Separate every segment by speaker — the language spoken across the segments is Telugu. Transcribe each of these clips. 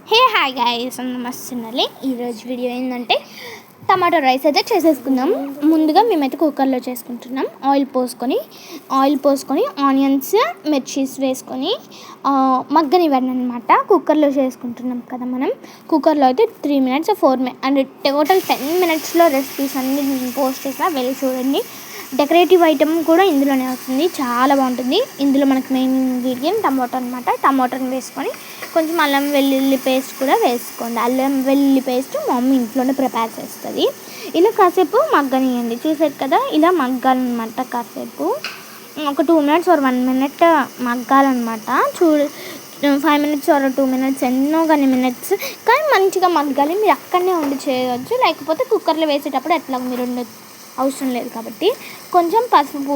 Speaker 1: హాయ్ గైస్, నమస్తే. ఈరోజు వీడియో ఏంటంటే టమాటో రైస్ అయితే చేసేసుకుందాం. ముందుగా మేమైతే కుక్కర్లో చేసుకుంటున్నాం. ఆయిల్ పోసుకొని ఆనియన్స్, మిర్చీస్ వేసుకొని మగ్గనివ్వండి అనమాట. కుక్కర్లో చేసుకుంటున్నాం కదా మనం. కుక్కర్లో అయితే 3 minutes 4 minutes అండ్ టోటల్ 10 minutesలో రెసిపీస్ అన్ని పోస్ట్ చేసా, వెళ్ళి చూడండి. డెకరేటివ్ ఐటమ్ కూడా ఇందులోనే వస్తుంది, చాలా బాగుంటుంది. ఇందులో మనకి మెయిన్ ఇంగ్రీడియంట్ టమాటో అనమాట. టమాటోని వేసుకొని కొంచెం అల్లం వెల్లుల్లి పేస్ట్ కూడా వేసుకోండి. అల్లం వెల్లుల్లి పేస్ట్ మా మమ్మీ ఇంట్లోనే ప్రిపేర్ చేస్తుంది. ఇలా కాసేపు మగ్గనియండి. చూసారు కదా, ఇలా మగ్గాలన్నమాట. కాసేపు ఒక 2 minutes or 1 minute మగ్గాలన్నమాట. 5 minutes or 2 minutes ఎన్నో కానీ మినిట్స్, కానీ మంచిగా మగ్గాలి. మీరు అక్కడనే ఉండి చేయవచ్చు, లేకపోతే కుక్కర్లో వేసేటప్పుడు ఎట్లా మీరు అవసరం లేదు కాబట్టి. కొంచెం పసుపు,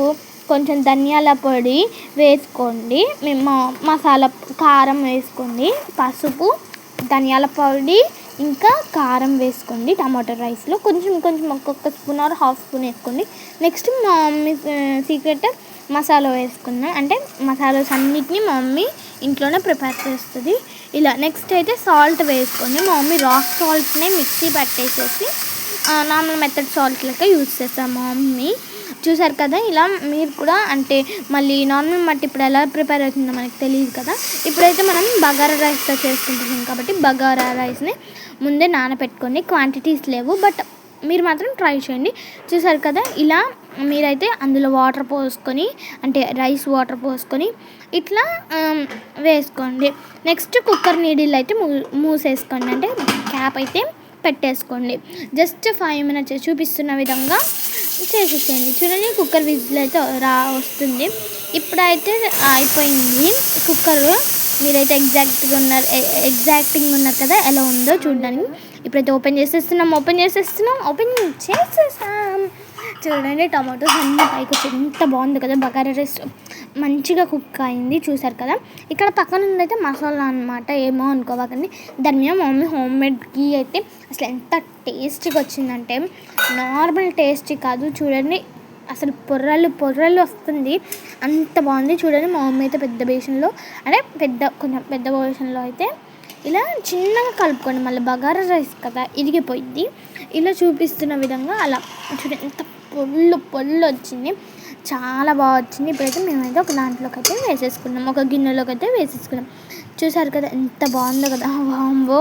Speaker 1: కొంచెం ధనియాల పొడి వేసుకోండి. మేము మసాలా కారం వేసుకోండి. పసుపు, ధనియాల పొడి ఇంకా కారం వేసుకోండి. టమాటో రైస్లో కొంచెం ఒక్కొక్క స్పూన్ ఆర్ హాఫ్ స్పూన్ వేసుకోండి. నెక్స్ట్ మా మమ్మీ సీక్రెట్ మసాలా వేసుకున్నాం. అంటే మసాలాస్ అన్నిటినీ మా మమ్మీ ఇంట్లోనే ప్రిపేర్ చేస్తుంది. ఇలా నెక్స్ట్ అయితే సాల్ట్ వేసుకోండి. మా మమ్మీ రాక్ సాల్ట్ని మిక్సీ పట్టేసేసి నార్మల్ మెథడ్ సాల్ట్ లెక్క యూజ్ చేస్తాం మా మమ్మీ. చూసారు కదా, ఇలా మీరు కూడా అంటే మళ్ళీ నార్మల్ మట్టి ఇప్పుడు ఎలా ప్రిపేర్ అవుతుందో మనకు తెలియదు కదా. ఇప్పుడైతే మనం బగారా రైస్తో చేసుకుంటున్నాం కాబట్టి బగారా రైస్ని ముందే నానబెట్టుకోండి. క్వాంటిటీస్ లేవు, బట్ మీరు మాత్రం ట్రై చేయండి. చూసారు కదా, ఇలా మీరైతే అందులో వాటర్ పోసుకొని, అంటే రైస్ వాటర్ పోసుకొని ఇట్లా వేసుకోండి. నెక్స్ట్ కుక్కర్ నీడిల్ అయితే మూసేసుకోండి, అంటే క్యాప్ అయితే పెట్టేసుకోండి. జస్ట్ 5 minutes చూపిస్తున్న విధంగా చేసేసేయండి. చూడండి, కుక్కర్ విజిల్ అయితే వస్తుంది. ఇప్పుడైతే అయిపోయింది కుక్కర్. మీరైతే ఎగ్జాక్టింగ్ ఉన్నారు కదా, ఎలా ఉందో చూడడానికి. ఇప్పుడైతే ఓపెన్ చేసేస్తాం. చూడండి, టమాటోస్ అన్నీ పైకి వచ్చి ఎంత బాగుంది కదా. బగారా రైస్ మంచిగా కుక్ అయింది. చూసారు కదా, ఇక్కడ పక్కన ఉందైతే మసాలా అనమాట, ఏమో అనుకోవాకండి. దాని మీద మమ్మీ హోమ్ మేడ్ గీ అయితే అసలు ఎంత టేస్టీగా వచ్చిందంటే నార్మల్ టేస్టీ కాదు. చూడండి, అసలు పొర్రలు వస్తుంది, అంత బాగుంది. చూడండి, మా మమ్మీ అయితే పెద్ద బేషన్లో, అంటే కొంచెం పెద్ద బేషన్లో అయితే ఇలా చిన్నగా కలుపుకోండి. మళ్ళీ బగారా రైస్ కదా, ఇరిగిపోయింది. ఇలా చూపిస్తున్న విధంగా అలా చూడండి, ఎంత పొల్లు వచ్చింది, చాలా బాగా వచ్చింది. ఇప్పుడైతే మేమైతే ఒక దాంట్లోకి అయితే వేసేసుకున్నాం, ఒక గిన్నెలోకి అయితే వేసేసుకున్నాం. చూసారు కదా, ఎంత బాగుందో కదా. వాంబో,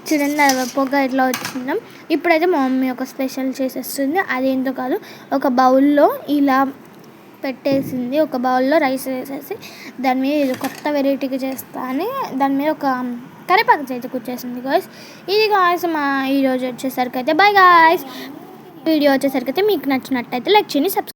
Speaker 1: చూడండి పొగ ఎట్లా వచ్చిందాం. ఇప్పుడైతే మా మమ్మీ ఒక స్పెషల్ చేసేస్తుంది. అదేంటో కాదు, ఒక బౌల్లో ఇలా పెట్టేసింది. ఒక బౌల్లో రైస్ వేసేసి దాని మీద కొత్త వెరైటీగా చేస్తా అని దాని మీద ఒక కరివేపాకు అయితే కూర్చేసింది గాయస్. ఇది గాయస్ మా ఈరోజు వచ్చేసరికి అయితే బాయ్ గాయస్. వీడియో వచ్చేసరికి అయితే మీకు నచ్చినట్టయితే లైక్ చేయండి, సబ్స్క్రైబ్